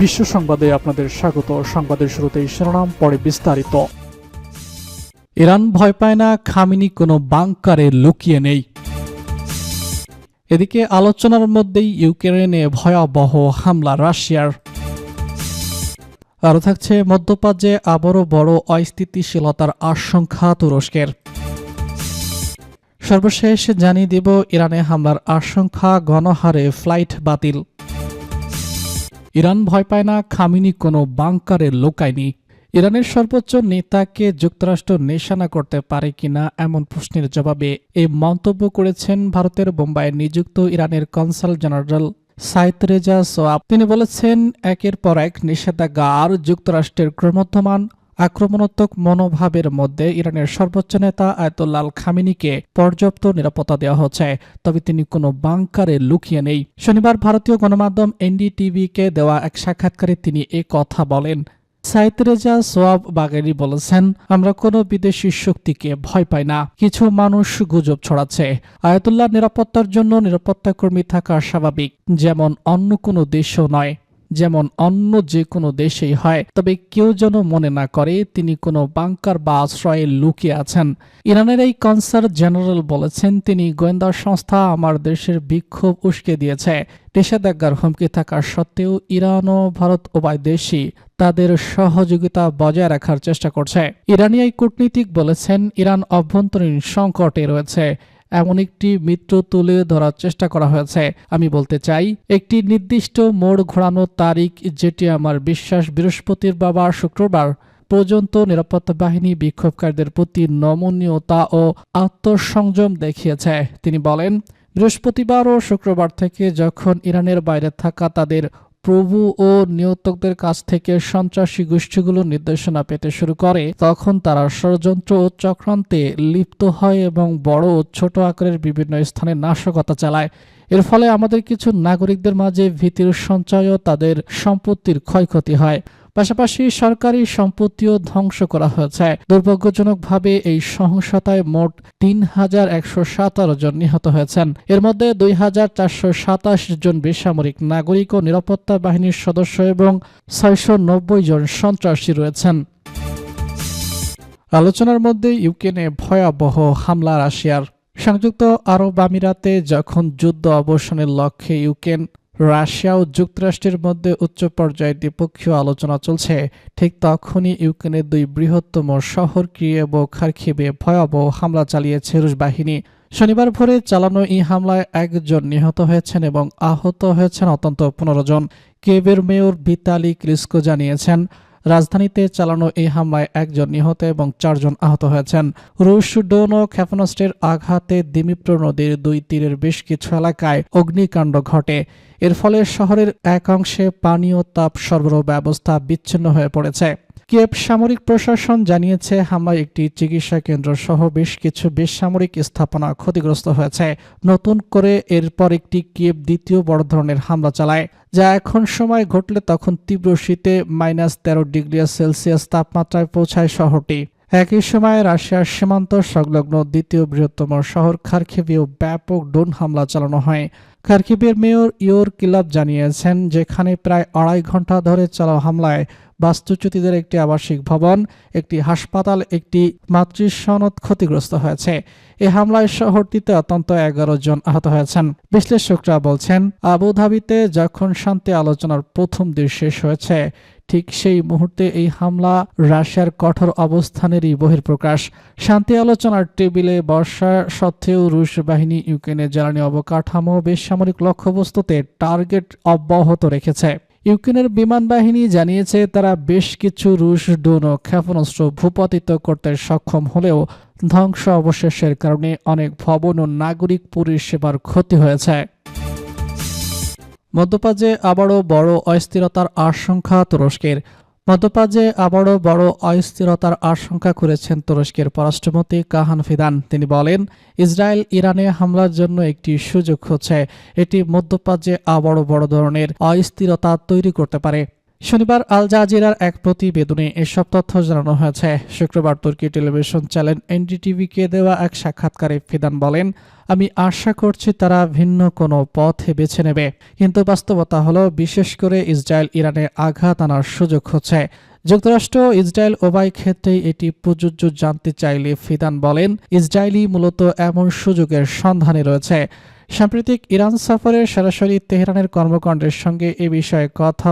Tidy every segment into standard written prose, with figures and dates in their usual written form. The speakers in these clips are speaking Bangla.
বিশ্ব সংবাদে আপনাদের স্বাগত। সংবাদের শুরুতেই শিরোনাম, পরে বিস্তারিত। ইরান ভয় পায় না, খামেনি কোনো বাংকারে লুকিয়ে নেই। এদিকে আলোচনার মধ্যেই ইউক্রেনে ভয়াবহ হামলা রাশিয়ার। আরও থাকছে মধ্যপ্রাচ্যে আবারও বড় অস্থিতিশীলতার আশঙ্কা তুরস্কের। সর্বশেষ জানিয়ে দেব ইরানে হামলার আশঙ্কা, গণহারে ফ্লাইট বাতিল। ইরান ভয় পায় না, খামেনি কোনো বাংকারে লুকায়নি। ইরানের সর্বোচ্চ নেতাকে যুক্তরাষ্ট্র নিশানা করতে পারে কিনা এমন প্রশ্নের জবাবে এই মন্তব্য করেছেন ভারতের বোম্বাইয়ে নিযুক্ত ইরানের কনসাল জেনারেল সাইদ রেজা সোয়াব। তিনি বলেছেন, একের পর এক নিষেধাজ্ঞা আর যুক্তরাষ্ট্রের ক্রমবর্ধমান আক্রমণাত্মক মনোভাবের মধ্যে ইরানের সর্বোচ্চ নেতা আয়াতুল্লাহ খামেনিকে পর্যাপ্ত নিরাপত্তা দেওয়া হচ্ছে, তবে তিনি কোনো বাংকারে লুকিয়ে নেই। শনিবার ভারতীয় গণমাধ্যম এনডিটিভিকে দেওয়া এক সাক্ষাৎকারে তিনি এ কথা বলেন। সাইদ রেজা সোয়াব বাগেরি বলেছেন, আমরা কোনো বিদেশি শক্তিকে ভয় পাই না। কিছু মানুষ গুজব ছড়াচ্ছে। আয়াতুল্লাহ নিরাপত্তার জন্য নিরাপত্তাকর্মী থাকা স্বাভাবিক, যেমন অন্য কোনো দেশও নয়, যেমন অন্য যে কোনো দেশেই হয়। তবে কেউ যেন মনে না করে তিনি কোনো বাংকার বা আশ্রয়ে লুকিয়ে আছেন। ইরানের এই কনসাল জেনারেল বলেছেন, তিনি গোয়েন্দা সংস্থা আমার দেশের বিক্ষোভ উস্কে দিয়েছে। নিষেধাজ্ঞার হুমকি থাকা সত্ত্বেও ইরান ও ভারত উভয় দেশই তাদের সহযোগিতা বজায় রাখার চেষ্টা করছে। ইরানি এই কূটনীতিক বলেছেন, ইরান অভ্যন্তরীণ সংকটে রয়েছে, এমন একটি মিত্র তুলে ধরার চেষ্টা করা হয়েছে। আমি বলতে চাই, একটি নির্দিষ্ট মোড় ঘোরানোর তারিখ, যেটি আমার বিশ্বাস বৃহস্পতিবার বা শুক্রবার পর্যন্ত নিরাপত্তা বাহিনী বিক্ষোভকারীদের প্রতি নমনীয়তা ও আত্মসংযম দেখিয়েছে। তিনি বলেন, বৃহস্পতিবার ও শুক্রবার থেকে যখন ইরানের বাইরে থাকা তাদের প্রভু ও নিয়ন্ত্রকদের কাছ থেকে সন্ত্রাসী গোষ্ঠীগুলো নির্দেশনা পেতে শুরু করে, তখন তারা ষড়যন্ত্র ও চক্রান্তে লিপ্ত হয় এবং বড় ও ছোট আকারের বিভিন্ন স্থানে নাশকতা চালায়। এর ফলে আমাদের কিছু নাগরিকদের মাঝে ভীতির সঞ্চয় ও তাদের সম্পত্তির ক্ষয়ক্ষতি হয়। পাশাপাশি সরকারি সম্পত্তিও ধ্বংস করা হয়েছে। দুর্ভাগ্যজনকভাবে এই সহিংসতায় মোট ৩,১১৭ জন নিহত হয়েছেন। এর মধ্যে ২,৪২৭ জন বেসামরিক নাগরিক ও নিরাপত্তা বাহিনীর সদস্য এবং ৬৯০ জন সন্ত্রাসী রয়েছেন। আলোচনার মধ্যে ইউক্রেনে ভয়াবহ হামলা রাশিয়ার। সংযুক্ত আরব আমিরাতে যখন যুদ্ধ অবসানের লক্ষ্যে ইউক্রেন, রাশিয়া ও যুক্তরাষ্ট্রের মধ্যে উচ্চ পর্যায়ে দ্বিপক্ষীয় আলোচনা চলছে, ঠিক তখনই ইউক্রেনের দুই বৃহত্তম শহর কিয়েভ ও খার্কিভে ভয়াবহ হামলা চালিয়েছে রুশ বাহিনী। শনিবার ভোরে চালানো এই হামলায় ১ জন নিহত হয়েছেন এবং আহত হয়েছেন অন্তত ১৫ জন। কিয়েভের মেয়র ভিতালি ক্লিচকো জানিয়েছেন, রাজধানীতে চালানো এই হামলায় ১ জন নিহত এবং ৪ জন আহত হয়েছেন। রুশ ড্রোন ও ক্ষেপণাস্ত্রের আঘাতে দিমিপ্র নদীর দুই তীরের বেশ কিছু এলাকায় অগ্নিকাণ্ড ঘটে। এর ফলে শহরের এক অংশে পানি ও তাপ সরবরাহ ব্যবস্থা বিচ্ছিন্ন হয়ে পড়েছে। কিয়েভ সামরিক প্রশাসন জানিয়েছে, হামলায় একটি চিকিৎসা কেন্দ্র সহ বেশ কিছু বেসামরিক স্থাপনা ক্ষতিগ্রস্ত হয়েছে। নতুন করে এরপর একটি কিয়েভ দ্বিতীয় বড় ধরনের হামলা চালায়, যা এখন সময় ঘটলে তখন তীব্র শীতে -13 ডিগ্রি সেলসিয়াস তাপমাত্রায় পৌঁছায় শহরটি। একই সময় রাশিয়ার সীমান্ত সংলগ্ন দ্বিতীয় বৃহত্তম শহর খার্কিভেও ব্যাপক ড্রোন হামলা চালানো হয়। খার্কিভের মেয়র ইয়োর কিলাভ জানিয়েছেন, যেখানে প্রায় ২.৫ ঘন্টা ধরে চালানো হামলায় বাস্তুচ্যুতিদের একটি আবাসিক ভবন, একটি হাসপাতাল, একটি মাতৃসনদ ক্ষতিগ্রস্ত হয়েছে। এ হামলায় শহরটিতে অন্তত ১১ জন আহত হয়েছেন। বিশ্লেষকরা বলছেন, আবুধাবিতে যখন শান্তি আলোচনার প্রথম দিন শেষ হয়েছে, ঠিক সেই মুহূর্তে এই হামলা রাশিয়ার কঠোর অবস্থানেরই বহিঃপ্রকাশ। শান্তি আলোচনার টেবিলে বসা সত্ত্বেও রুশ বাহিনী ইউক্রেনের জ্বালানি অবকাঠামো বেসামরিক লক্ষ্যবস্তুতে টার্গেট অব্যাহত রেখেছে। ইউক্রেনের বিমান বাহিনী জানিয়েছে, তারা বেশ কিছু রুশ ড্রোন ও ক্ষেপণাস্ত্র ভূপাতিত করতে সক্ষম হলেও ধ্বংস অবশেষের কারণে অনেক ভবন ও নাগরিক পরিষেবার ক্ষতি হয়েছে। মধ্যপ্রাচ্যে আবারও বড় অস্থিরতার আশঙ্কা তুরস্কের। মধ্যপ্রাচ্যে আবারও বড় অস্থিরতার আশঙ্কা করেছেন তুরস্কের পররাষ্ট্রমন্ত্রী কাহান ফিদান। তিনি বলেন, ইসরায়েল ইরানে হামলার জন্য একটি সুযোগ হচ্ছে। এটি মধ্যপ্রাচ্যে আবারও বড় ধরনের অস্থিরতা তৈরি করতে পারে। শনিবার আল জাজিরার এক প্রতিবেদনে এসব তথ্য জানানো হয়েছে। শুক্রবার তুর্কি টেলিভিশন চ্যানেল এনডিটিভিকে দেওয়া এক সাক্ষাৎকারে ফিদান বলেন, আমি আশা করছি তারা ভিন্ন কোনো পথ বেছে নেবে, কিন্তু বাস্তবতা হলো বিশেষ করে ইসরায়েল ইরানে আঘাত আনার সুযোগ হচ্ছে। যুক্তরাষ্ট্র ইসরায়েল উভয় ক্ষেত্রেই এটি প্রযোজ্য জানতে চাইলে ফিদান বলেন, ইসরায়েলই মূলত এমন সুযোগের সন্ধানে রয়েছে। সাম্প্রতিক ইরান সফরে সরাসরি তেহরানের কর্মকাণ্ডের সঙ্গে এ বিষয়ে কথা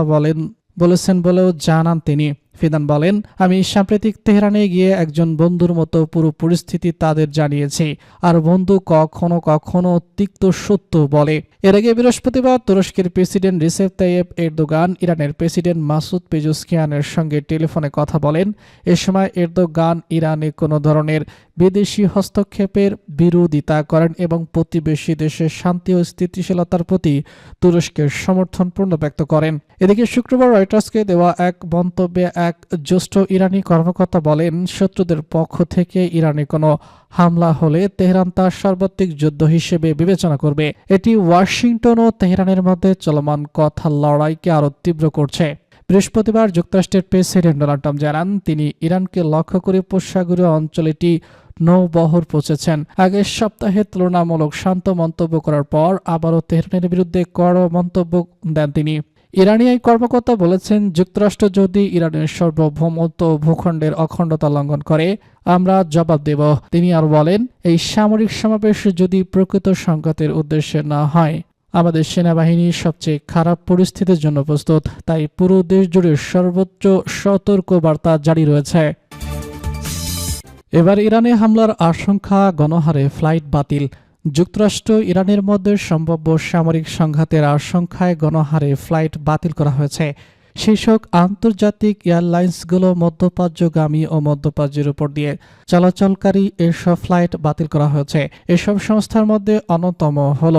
বলেছেন বলেও জানান তিনি। ফিদান বলেন, আমি সাম্প্রতিক তেহরানে গিয়ে একজন বন্ধুর মতো পুরো পরিস্থিতি তাদের জানিয়েছি, আর বন্ধু কখনো কখনো তিক্ত সত্য বলে। এর আগে বৃহস্পতিবার তুরস্কের প্রেসিডেন্ট রিসেপ তাইয়েপ এরদোগান ইরানের প্রেসিডেন্ট মাসুদ পেজেশকিয়ানের সঙ্গে টেলিফোনে কথা বলেন। এ সময় এরদোগান ইরানে কোনো ধরনের বিদেশি হস্তক্ষেপের বিরোধিতা করেন এবং প্রতিবেশী দেশের শান্তি ও স্থিতিশীলতার প্রতি তুরস্কের সমর্থন পূর্ণ ব্যক্ত করেন। এদিকে শুক্রবার রয়টার্সকে দেওয়া এক মন্তব্যে এক জ্যেষ্ঠ ইরানি কর্মকর্তা বলেন, শত্রুদের পক্ষ থেকে ইরানে কোনো হামলা হলে তেহরান তা সার্বত্রিক যুদ্ধ হিসেবে বিবেচনা করবে। এটি ওয়াশিংটন ও তেহরানের মধ্যে চলমান কথার লড়াইকে আরও তীব্র করছে। বৃহস্পতিবার যুক্তরাষ্ট্রের প্রেসিডেন্ট ডোনাল্ড ট্রাম্প জানান, তিনি ইরানকে লক্ষ্য করে উপসাগরীয় অঞ্চলে একটি নৌবহর পৌঁছেছেন। আগের সপ্তাহে তুলনামূলক শান্ত মন্তব্য করার পর আবারও তেহরানের বিরুদ্ধে কড়া মন্তব্য দেন তিনি। ইরানি এই কর্মকর্তা বলেছেন, যুক্তরাষ্ট্র যদি ইরানের সার্বভৌমত্ব ভূখণ্ডের অখণ্ডতা লঙ্ঘন করে, আমরা জবাব দেব। তিনি আর বলেন, এই সামরিক সমাবেশ যদি প্রকৃত সংঘাতের উদ্দেশ্যে না হয়, আমাদের সেনাবাহিনী সবচেয়ে খারাপ পরিস্থিতির জন্য প্রস্তুত, তাই পুরো দেশ জুড়ে সর্বোচ্চ সতর্ক বার্তা জারি রয়েছে। এবার ইরানে হামলার আশঙ্কা, গণহারে ফ্লাইট বাতিল। যুক্তরাষ্ট্র ইরানের মধ্যে সম্ভাব্য সামরিক সংঘাতের আশঙ্কায় গণহারে ফ্লাইট বাতিল করা হয়েছে। শীর্ষক আন্তর্জাতিক এয়ারলাইন্সগুলো মধ্যপ্রাচ্যগামী ও মধ্যপ্রাচ্যের উপর দিয়ে চলাচলকারী এসব ফ্লাইট বাতিল করা হয়েছে। এসব সংস্থার মধ্যে অন্যতম হল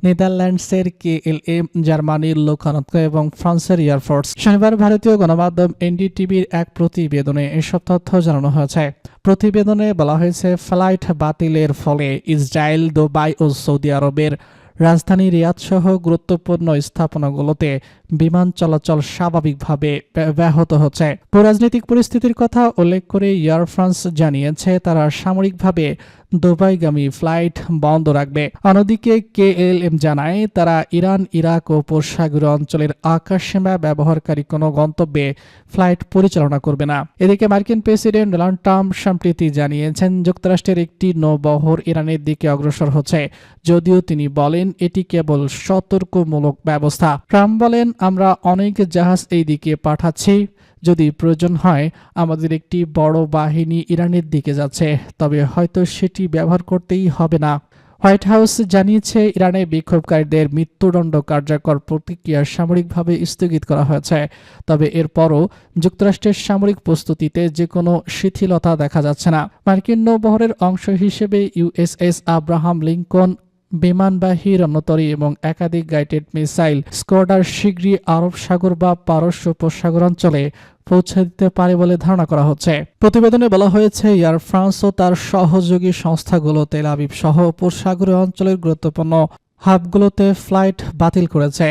নেদারল্যান্ডসের KLM, জার্মানির লুফথানসা এবং ফ্রান্সের এয়ারফোর্স। শনিবার ভারতীয় গণমাধ্যম এনডিটিভির এক প্রতিবেদনে এসব তথ্য জানানো হয়েছে। প্রতিবেদনে বলা হয়েছে, ফ্লাইট বাতিলের ফলে ইসরায়েল, দুবাই ও সৌদি আরবের রাজধানী রিয়াদ সহ গুরুত্বপূর্ণ স্থাপনাগুলোতে বিমান চলাচল স্বাভাবিকভাবে ব্যাহত হচ্ছে। ভূরাজনৈতিক পরিস্থিতির কথা উল্লেখ করে এয়ার ফ্রান্স জানিয়েছে, তারা সামরিকভাবে দুবাইগামী ফ্লাইট বন্ধ রাখবে। অন্যদিকে KLM জানায়, তারা ইরান, ইরাক ও উপসাগরীয় অঞ্চলের আকাশসীমা ব্যবহারকারী কোনো গন্তব্যে ফ্লাইট পরিচালনা করবে না। এদিকে মার্কিন প্রেসিডেন্ট ডোনাল্ড ট্রাম্প সম্প্রতি জানিয়েছেন, যুক্তরাষ্ট্রের একটি নৌবহর ইরানের দিকে অগ্রসর হচ্ছে, যদিও তিনি বলেন এটি কেবল সতর্কমূলক ব্যবস্থা। ট্রাম্প বলেন, আমরা অনেক জাহাজ এই দিকে পাঠাচ্ছি, যদি প্রয়োজন হয় আমাদের একটি বড় বাহিনী ইরানের দিকে যাচ্ছে, তবে হয়তো সেটি ব্যবহার করতেই হবে না। হোয়াইট হাউস জানিয়েছে, ইরানে বিক্ষোভকারীদের মৃত্যুদণ্ড কার্যকর প্রতিক্রিয়া সামরিকভাবে স্থগিত করা হয়েছে, তবে এরপরও যুক্তরাষ্ট্রের সামরিক প্রস্তুতিতে যে কোনো শিথিলতা দেখা যাচ্ছে না। মার্কিন নৌবহরের অংশ হিসেবে USS আব্রাহাম লিঙ্কন বিমানবাহী রণতরী এবং একাধিক গাইডেড মিসাইল স্কোয়াড্রন শীঘ্রই আরব সাগর বা পারস্য উপসাগর অঞ্চলে পৌঁছে দিতে পারে বলে ধারণা করা হচ্ছে। প্রতিবেদনে বলা হয়েছে, এয়ার ফ্রান্স ও তার সহযোগী সংস্থাগুলো তেল আবিব সহ উপসাগরীয় অঞ্চলের গুরুত্বপূর্ণ হাবগুলোতে ফ্লাইট বাতিল করেছে।